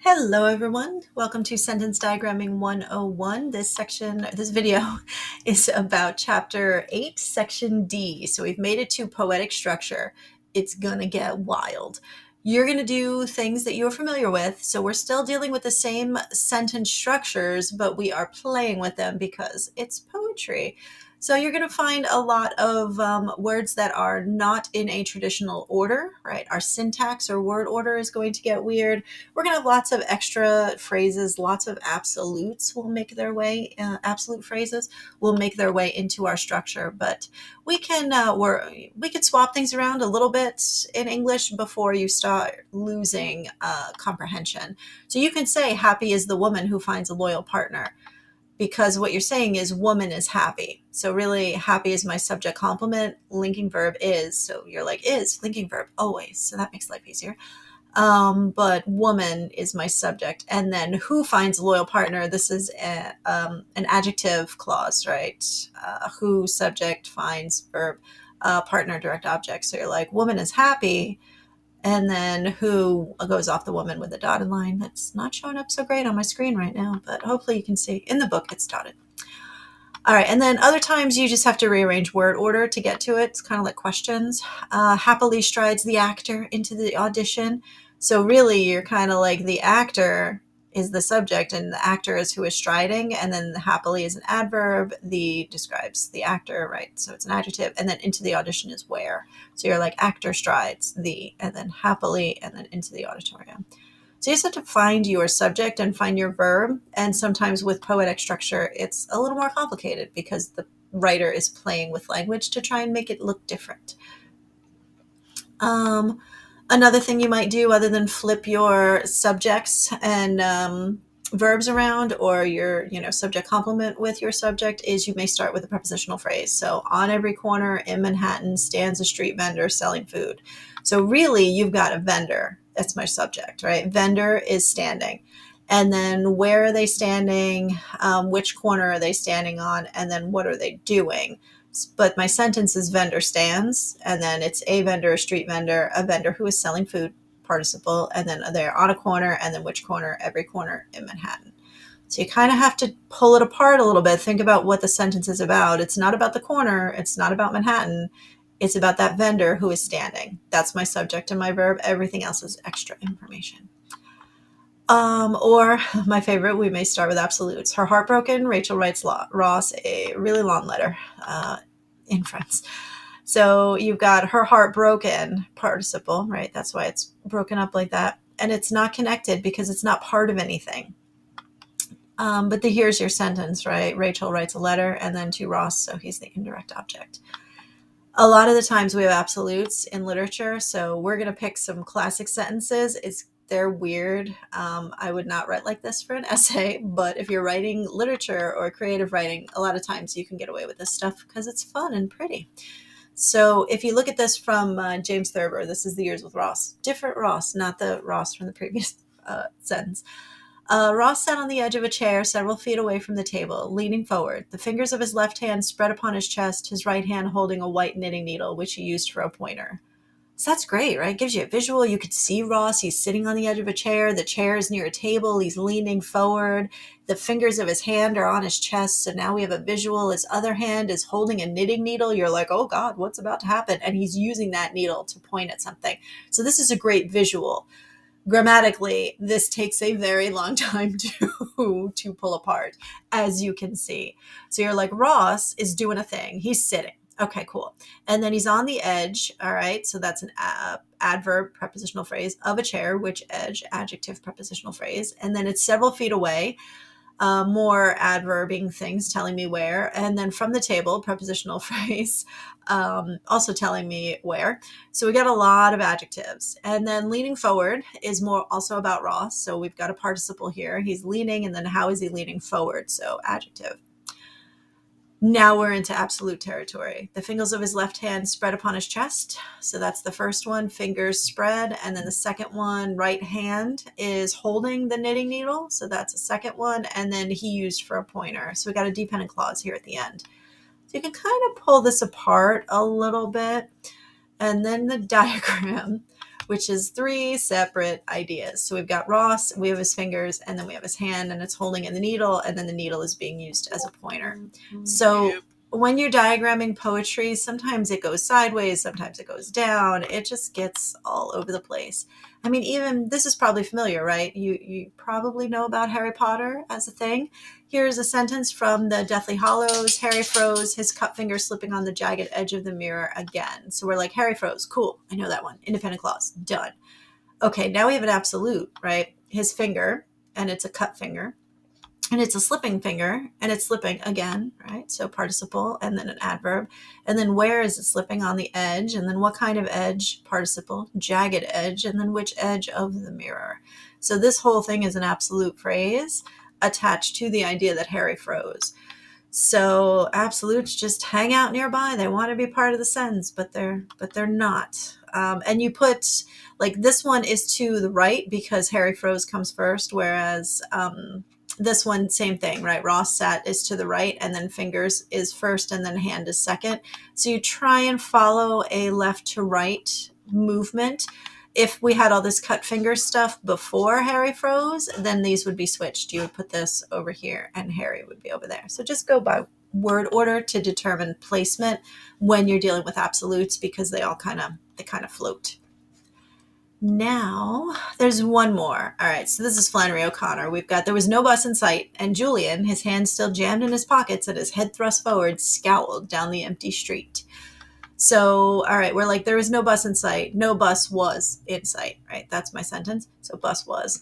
Hello everyone. Welcome to Sentence Diagramming 101. This video is about chapter 8, section D. So we've made it to poetic structure. It's gonna get wild. You're gonna do things that you're familiar with. So we're still dealing with the same sentence structures, but we are playing with them because it's poetry. So you're going to find a lot of words that are not in a traditional order, right? Our syntax or word order is going to get weird. We're going to have lots of extra phrases, lots of absolutes will make their way, absolute phrases will make their way into our structure, but we can swap things around a little bit in English before you start losing comprehension. So you can say happy is the woman who finds a loyal partner, because what you're saying is woman is happy. So really happy is my subject complement, linking verb is. So you're like is linking verb always. So that makes life easier. But woman is my subject. And then who finds a loyal partner? This is an adjective clause, right? Who subject finds verb, partner direct object. So you're like woman is happy. And then who goes off the woman with a dotted line. That's not showing up so great on my screen right now, but hopefully you can see. In the book, it's dotted. All right, and then other times you just have to rearrange word order to get to it. It's kind of like questions. Happily strides the actor into the audition. So really, you're kind of like the actor is the subject and the actor is who is striding, and then the happily is an adverb. The describes the actor, right? So it's an adjective, and then into the audition is where. So you're like actor strides the, and then happily, and then into the auditorium. So you just have to find your subject and find your verb. And sometimes with poetic structure, it's a little more complicated because the writer is playing with language to try and make it look different. Another thing you might do other than flip your subjects and verbs around, or your subject complement with your subject, is you may start with a prepositional phrase. So on every corner in Manhattan stands a street vendor selling food. So really you've got a vendor. That's my subject, right? Vendor is standing. And then where are they standing? Which corner are they standing on? And then what are they doing? But my sentence is vendor stands, and then it's a vendor, a street vendor, a vendor who is selling food, participle, and then they're on a corner, and then which corner, every corner in Manhattan. So you kind of have to pull it apart a little bit. Think about what the sentence is about. It's not about the corner. It's not about Manhattan. It's about that vendor who is standing. That's my subject and my verb. Everything else is extra information. Or my favorite, we may start with absolutes. Her heart broken, Rachel writes Ross a really long letter in Friends. So you've got her heart broken, participle, right? That's why it's broken up like that. And it's not connected because it's not part of anything. But here's your sentence, right? Rachel writes a letter and then to Ross, so he's the indirect object. A lot of the times we have absolutes in literature, so we're going to pick some classic sentences. They're weird. I would not write like this for an essay, but if you're writing literature or creative writing, a lot of times you can get away with this stuff because it's fun and pretty. So if you look at this from James Thurber, this is The Years with Ross. Different Ross, not the Ross from the previous sentence. Ross sat on the edge of a chair several feet away from the table, leaning forward, the fingers of his left hand spread upon his chest, his right hand holding a white knitting needle, which he used for a pointer. So that's great, right? It gives you a visual. You could see Ross. He's sitting on the edge of a chair. The chair is near a table. He's leaning forward. The fingers of his hand are on his chest. So now we have a visual. His other hand is holding a knitting needle. You're like, oh God, what's about to happen? And he's using that needle to point at something. So this is a great visual. Grammatically, this takes a very long time to pull apart, as you can see. So you're like, Ross is doing a thing. He's sitting. Okay, cool. And then he's on the edge. All right. So that's an adverb prepositional phrase of a chair, which edge, adjective prepositional phrase. And then it's several feet away. More adverbing things telling me where. And then from the table, prepositional phrase, also telling me where. So we got a lot of adjectives. And then leaning forward is more also about Ross. So we've got a participle here. He's leaning, and then how is he leaning forward? So adjective. Now we're into absolute territory. The fingers of his left hand spread upon his chest. So that's the first one, fingers spread. And then the second one, right hand is holding the knitting needle. So that's a second one. And then he used for a pointer. So we got a dependent clause here at the end. So you can kind of pull this apart a little bit. And then the diagram which is 3 separate ideas. So we've got Ross, we have his fingers, and then we have his hand, and it's holding in the needle, and then the needle is being used as a pointer. So when you're diagramming poetry, sometimes it goes sideways, sometimes it goes down. It just gets all over the place. I mean, even this is probably familiar, right? You probably know about Harry Potter as a thing. Here's a sentence from the Deathly Hallows. Harry froze, his cut finger slipping on the jagged edge of the mirror again. So we're like, Harry froze. Cool. I know that one. Independent clause. Done. Okay, now we have an absolute, right? His finger, and it's a cut finger. And it's a slipping finger, and it's slipping again, right? So participle, and then an adverb. And then where is it slipping? On the edge. And then what kind of edge? Participle, jagged edge. And then which edge of the mirror? So this whole thing is an absolute phrase attached to the idea that Harry froze. So absolutes just hang out nearby. They want to be part of the sentence, but they're not. And you put, like, this one is to the right because Harry froze comes first, whereas this one, same thing, right? Ross sat is to the right, and then fingers is first, and then hand is second. So you try and follow a left to right movement. If we had all this cut finger stuff before Harry froze, then these would be switched. You would put this over here, and Harry would be over there. So just go by word order to determine placement when you're dealing with absolutes, because they kind of float. Now, there's one more. All right, so this is Flannery O'Connor. We've got, there was no bus in sight, and Julian, his hands still jammed in his pockets and his head thrust forward, scowled down the empty street. So, all right, we're like, there was no bus in sight. No bus was in sight, right? That's my sentence. So bus was.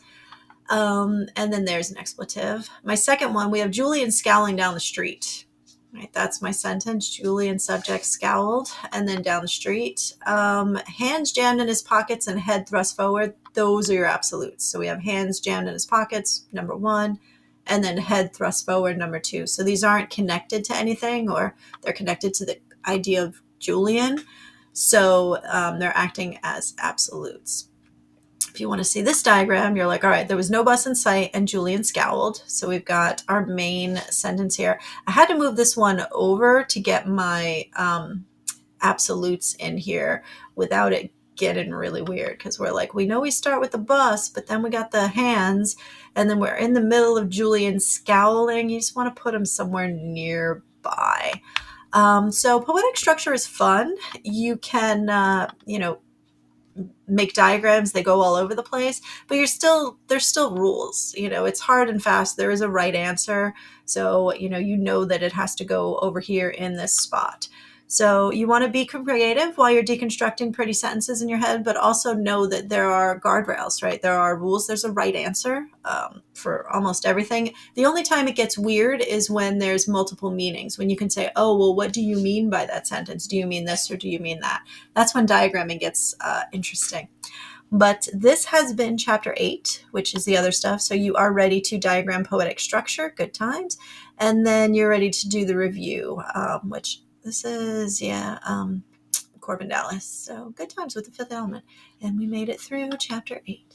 And then there's an expletive. My second one, we have Julian scowling down the street. Right, that's my sentence. Julian, subject, scowled, and then down the street. Hands jammed in his pockets and head thrust forward. Those are your absolutes. So we have hands jammed in his pockets, number 1, and then head thrust forward, number 2. So these aren't connected to anything, or they're connected to the idea of Julian. So they're acting as absolutes. If you want to see this diagram, you're like, all right, there was no bus in sight and Julian scowled. So we've got our main sentence here. I had to move this one over to get my absolutes in here without it getting really weird, because we're like, we know we start with the bus, but then we got the hands, and then we're in the middle of Julian scowling. You just want to put him somewhere nearby. So poetic structure is fun. You can, make diagrams. They go all over the place, but there's still rules. It's hard and fast. There is a right answer. So, you know that it has to go over here in this spot. So you want to be creative while you're deconstructing pretty sentences in your head, but also know that there are guardrails, right? There are rules. There's a right answer for almost everything. The only time it gets weird is when there's multiple meanings, when you can say, oh, well, what do you mean by that sentence? Do you mean this or do you mean that? That's when diagramming gets interesting. But this has been chapter 8, which is the other stuff. So you are ready to diagram poetic structure, good times. And then you're ready to do the review, which this is, Corbin Dallas. So good times with the fifth element. And we made it through chapter 8.